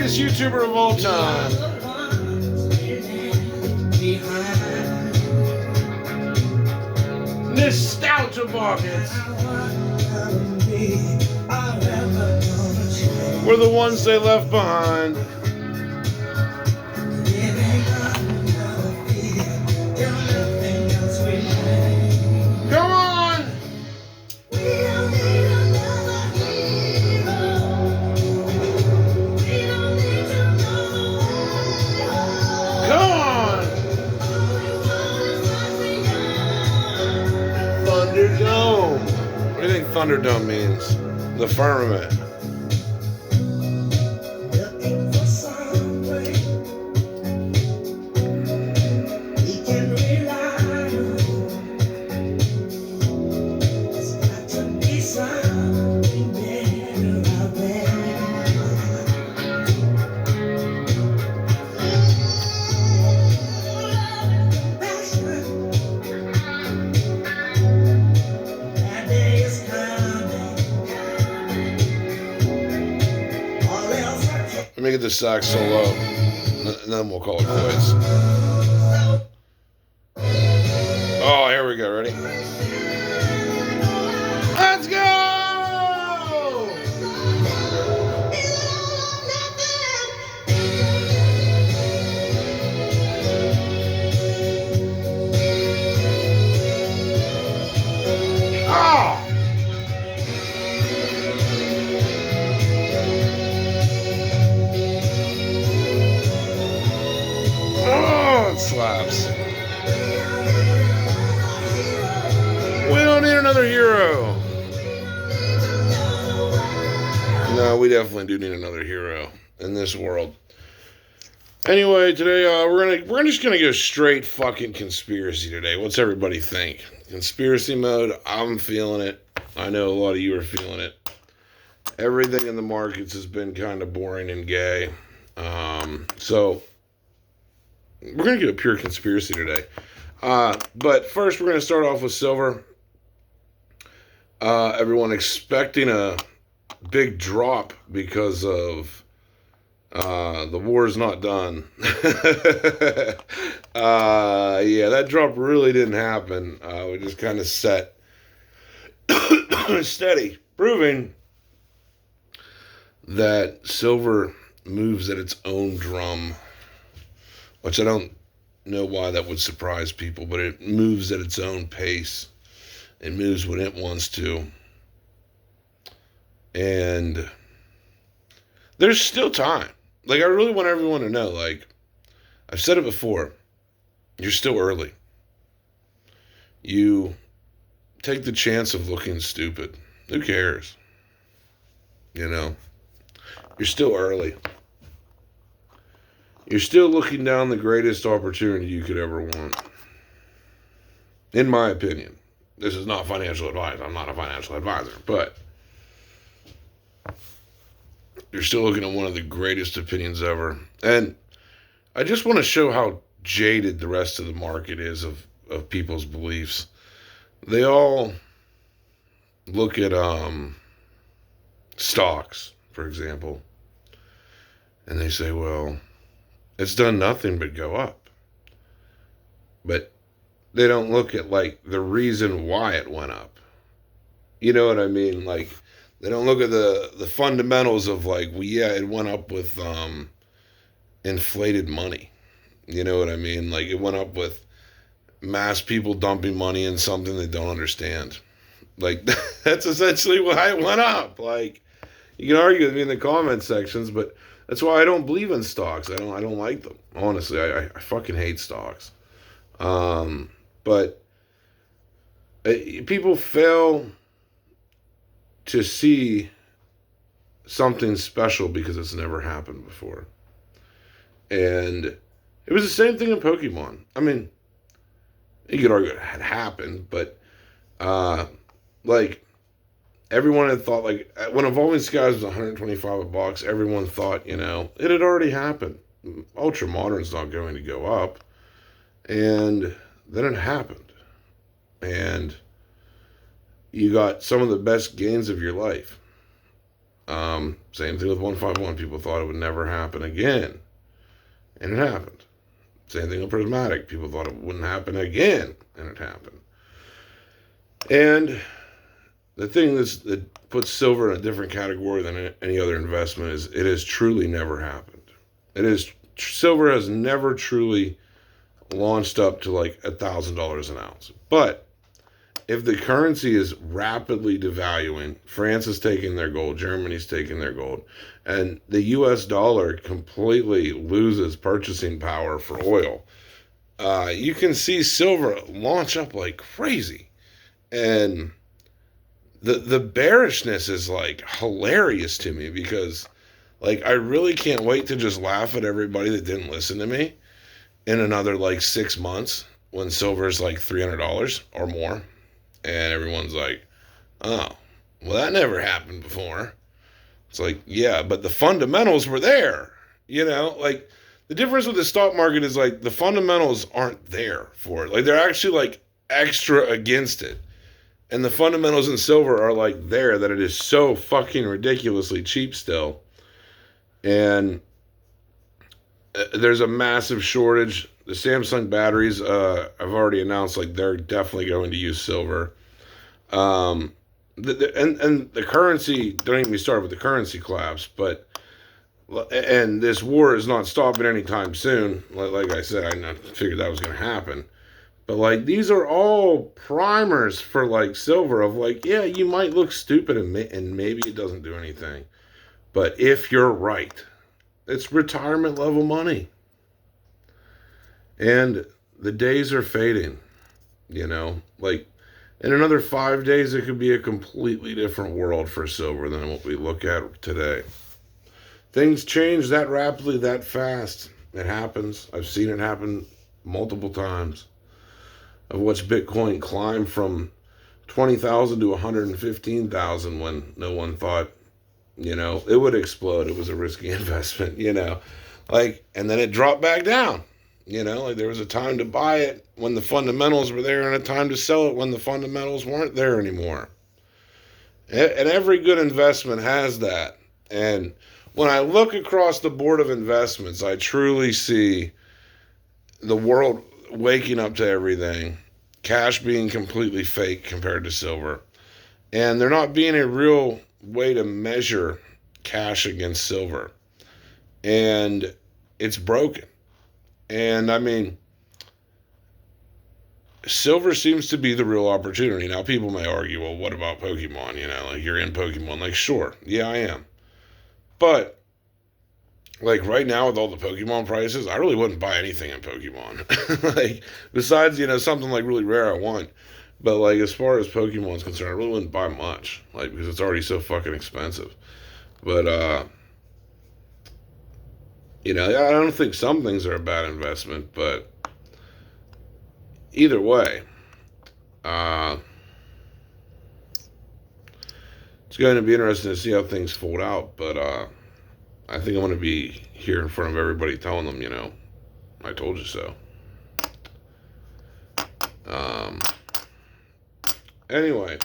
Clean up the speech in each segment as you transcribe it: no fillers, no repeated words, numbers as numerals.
greatest YouTuber of all time. Nostalgia Buckets. We're the ones they left behind. Come on! Come on! Thunderdome. What do you think Thunderdome means? The firmament. Let me get the sax solo, and then we'll call it quits. Oh, here we go. Ready? Let's go! Oh! Oh, it slaps. We don't need another hero. No, we definitely do need another hero in this world. Anyway, today we're just gonna go straight fucking conspiracy today. What's everybody think? Conspiracy mode. I'm feeling it. I know a lot of you are feeling it. Everything in the markets has been kind of boring and gay. So we're gonna get a pure conspiracy today. But first, we're gonna start off with silver. Everyone expecting a big drop because of the war's not done. Yeah, that drop really didn't happen. We just kind of set steady, proving that silver moves at its own drum, which I don't know why that would surprise people, but it moves at its own pace. It moves when it wants to. And there's still time. Like, I really want everyone to know, like, I've said it before, you're still early. You take the chance of looking stupid. Who cares? You know? You're still early. You're still looking down the greatest opportunity you could ever want. In my opinion. This is not financial advice. I'm not a financial advisor. But you're still looking at one of the greatest opinions ever. And I just want to show how jaded the rest of the market is of people's beliefs. They all look at stocks, for example, and they say, well, it's done nothing but go up. But they don't look at, like, the reason why it went up. You know what I mean? Like, they don't look at the fundamentals of, like, well, yeah, it went up with inflated money. You know what I mean? Like, it went up with mass people dumping money in something they don't understand. Like, that's essentially why it went up. Like, you can argue with me in the comment sections, but that's why I don't believe in stocks. I don't like them. Honestly, I fucking hate stocks. But people fail to see something special because it's never happened before. And it was the same thing in Pokemon. I mean, you could argue it had happened, but like, everyone had thought, like, when Evolving Skies was $125, everyone thought, you know, it had already happened. Ultra Modern's not going to go up. And then it happened. And you got some of the best gains of your life. Same thing with 151. People thought it would never happen again, and it happened. Same thing with prismatic. People thought it wouldn't happen again, and it happened. And the thing that puts silver in a different category than any other investment is it has truly never happened. Silver has never truly launched up to like $1,000 an ounce. But if the currency is rapidly devaluing, France is taking their gold, Germany's taking their gold, and the US dollar completely loses purchasing power for oil, you can see silver launch up like crazy. And the bearishness is like hilarious to me because like I really can't wait to just laugh at everybody that didn't listen to me in another like 6 months when silver's like $300 or more. And everyone's like, oh, well, that never happened before. It's like, yeah, but the fundamentals were there. Like the difference with the stock market is like the fundamentals aren't there for it. Like they're actually like extra against it. And the fundamentals in silver are like there that it is so fucking ridiculously cheap still. And there's a massive shortage. The Samsung batteries, I've already announced, like they're definitely going to use silver. And the currency, don't even start with the currency collapse, and this war is not stopping anytime soon. Like I said, I figured that was going to happen. But like these are all primers for like silver of like, yeah, you might look stupid and maybe it doesn't do anything. But if you're right, it's retirement level money. And the days are fading, like in another 5 days, it could be a completely different world for silver than what we look at today. Things change that rapidly, that fast. It happens. I've seen it happen multiple times. I've watched Bitcoin climb from 20,000 to 115,000 when no one thought, it would explode. It was a risky investment, and then it dropped back down. Like there was a time to buy it when the fundamentals were there and a time to sell it when the fundamentals weren't there anymore. And every good investment has that. And when I look across the board of investments, I truly see the world waking up to everything, cash being completely fake compared to silver. And there not being a real way to measure cash against silver. And it's broken. And I mean, silver seems to be the real opportunity. Now, people may argue, well, what about Pokemon? Like you're in Pokemon. Like, sure, yeah, I am. But, like right now with all the Pokemon prices, I really wouldn't buy anything in Pokemon. Like, besides, something like really rare I want. But, like, as far as Pokemon's concerned, I really wouldn't buy much. Like, because it's already so fucking expensive. But, I don't think some things are a bad investment, but either way, it's going to be interesting to see how things fold out. But I think I'm going to be here in front of everybody telling them, I told you so. Anyway,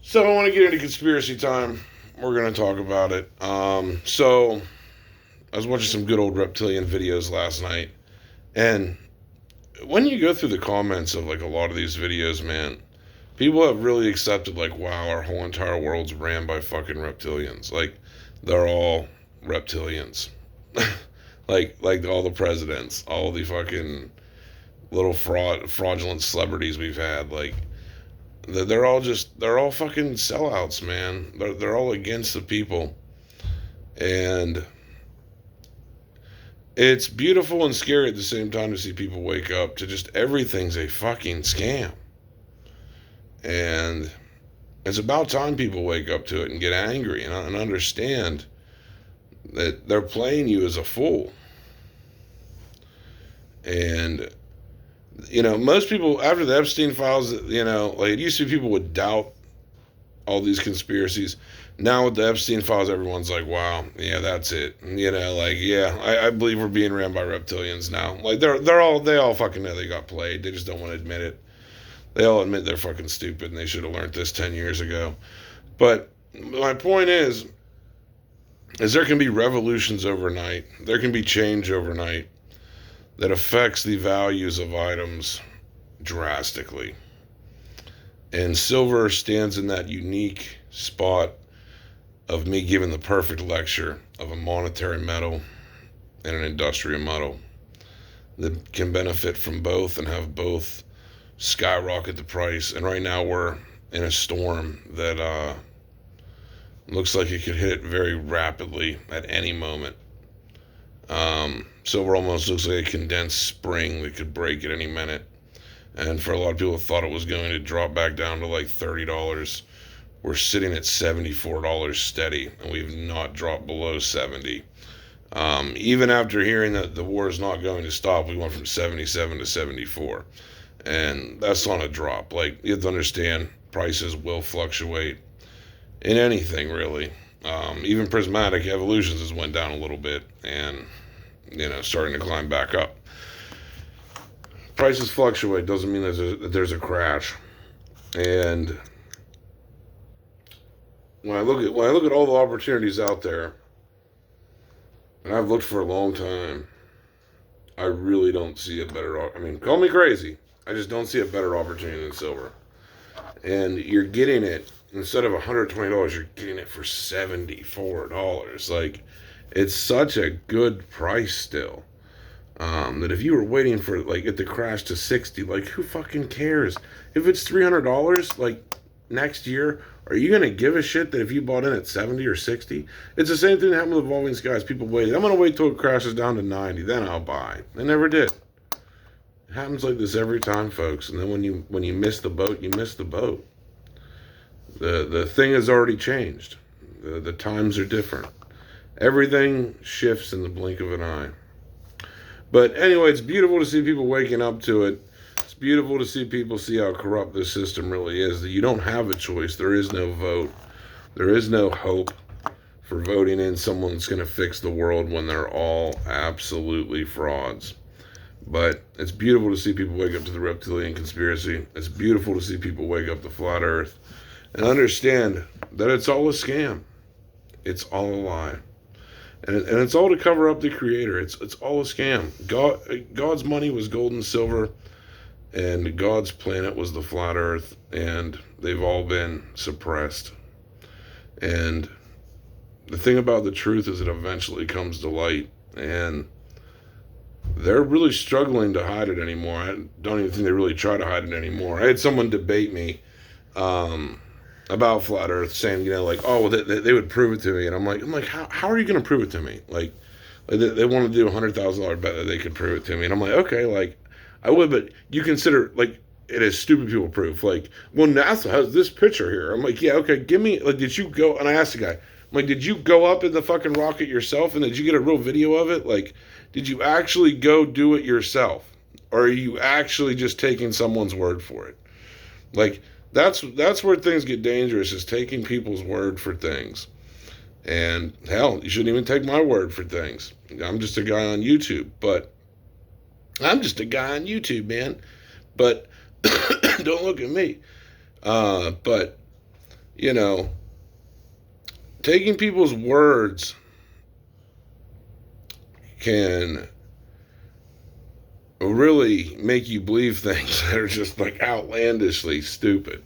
so I want to get into conspiracy time. We're going to talk about it. So I was watching some good old reptilian videos last night, and when you go through the comments of like a lot of these videos, man, people have really accepted like, wow, our whole entire world's ran by fucking reptilians. Like they're all reptilians. like all the presidents, all the fucking little fraudulent celebrities we've had, like they're all fucking sellouts, man. They're all against the people. And it's beautiful and scary at the same time to see people wake up to just everything's a fucking scam. And it's about time people wake up to it and get angry and understand that they're playing you as a fool. And, most people, after the Epstein files, like it used to be people would doubt all these conspiracies. Now with the Epstein files, everyone's like, wow, yeah, that's it. I believe we're being ran by reptilians now. Like they all fucking know they got played. They just don't want to admit it. They all admit they're fucking stupid and they should have learned this 10 years ago. But my point is, is there can be revolutions overnight. There can be change overnight that affects the values of items drastically. And silver stands in that unique spot of me giving the perfect lecture of a monetary metal and an industrial metal that can benefit from both and have both skyrocket the price. And right now we're in a storm that looks like it could hit very rapidly at any moment. Silver almost looks like a condensed spring that could break at any minute. And for a lot of people who thought it was going to drop back down to like $30, we're sitting at $74 steady, and we've not dropped below 70. Even after hearing that the war is not going to stop, we went from 77 to 74. And that's not a drop. Like, you have to understand, prices will fluctuate in anything, really. Even prismatic evolutions has went down a little bit and, starting to climb back up. Prices fluctuate doesn't mean there's a crash. And when I look at all the opportunities out there, and I've looked for a long time, I really don't see a better. I mean, call me crazy. I just don't see a better opportunity than silver. And you're getting it instead of $120, you're getting it for $74. Like, it's such a good price still. That if you were waiting for like it to crash to 60, like who fucking cares? If it's $300, like next year, are you gonna give a shit that if you bought in at 70 or 60? It's the same thing that happened with Evolving Skies. People waited. I'm gonna wait till it crashes down to 90, then I'll buy. They never did. It happens like this every time, folks. And then when you miss the boat, you miss the boat. The thing has already changed. The times are different. Everything shifts in the blink of an eye. But anyway, it's beautiful to see people waking up to it. It's beautiful to see people see how corrupt this system really is. That you don't have a choice. There is no vote. There is no hope for voting in someone that's going to fix the world when they're all absolutely frauds. But it's beautiful to see people wake up to the reptilian conspiracy. It's beautiful to see people wake up to flat earth and understand that it's all a scam. It's all a lie. And it's all to cover up the creator. It's all a scam. God's money was gold and silver, and God's planet was the flat earth, and they've all been suppressed. And the thing about the truth is it eventually comes to light, and they're really struggling to hide it anymore. I don't even think they really try to hide it anymore. I had someone debate me about flat earth, saying, like, oh, they would prove it to me. And I'm like, how are you going to prove it to me? Like they want to do $100,000 bet that they could prove it to me. And I'm like, okay, like, I would, but you consider, like, it is stupid people proof. Like, well, NASA has this picture here. I'm like, yeah, okay, give me, like, did you go, and I asked the guy, I'm like, did you go up in the fucking rocket yourself, and did you get a real video of it? Like, did you actually go do it yourself? Or are you actually just taking someone's word for it? Like, that's where things get dangerous, is taking people's word for things. And hell, you shouldn't even take my word for things. I'm just a guy on YouTube, man. But don't look at me. But, taking people's words can really make you believe things that are just like outlandishly stupid.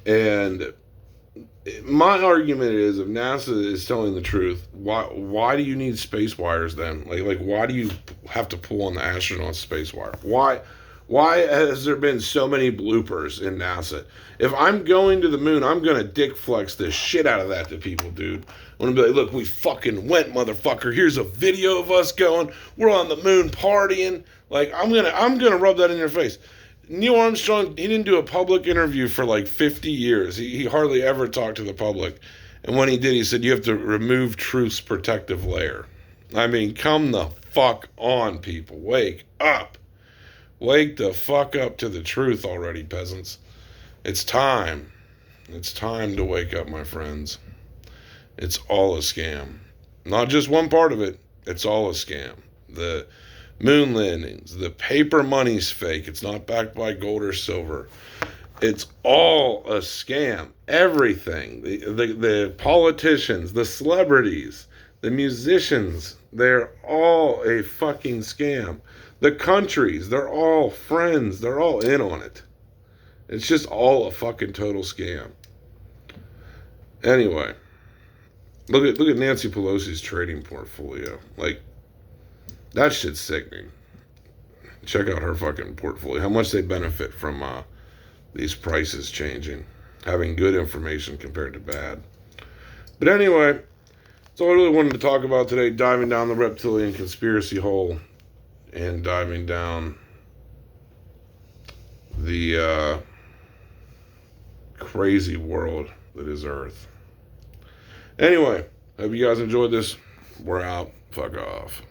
And my argument is, if NASA is telling the truth, why do you need space wires then? Like why do you have to pull on the astronauts' space wire? Why has there been so many bloopers in NASA? If I'm going to the moon, I'm gonna dick flex the shit out of that to people, dude. I'm gonna be like, look, we fucking went, motherfucker. Here's a video of us going. We're on the moon partying. Like, I'm gonna rub that in your face. Neil Armstrong, he didn't do a public interview for like 50 years. He hardly ever talked to the public. And when he did, he said, you have to remove truth's protective layer. I mean, come the fuck on, people. Wake up. Wake the fuck up to the truth already, peasants. It's time. It's time to wake up, my friends. It's all a scam. Not just one part of it. It's all a scam. The moon landings, the paper money's fake. It's not backed by gold or silver. It's all a scam. Everything. The politicians, the celebrities, the musicians, they're all a fucking scam. The countries, they're all friends. They're all in on it. It's just all a fucking total scam. Anyway, look at Nancy Pelosi's trading portfolio. Like, that shit's sickening. Check out her fucking portfolio. How much they benefit from these prices changing, having good information compared to bad. But anyway, that's all I really wanted to talk about today, diving down the reptilian conspiracy hole and diving down the crazy world that is Earth. Anyway, hope you guys enjoyed this. We're out. Fuck off.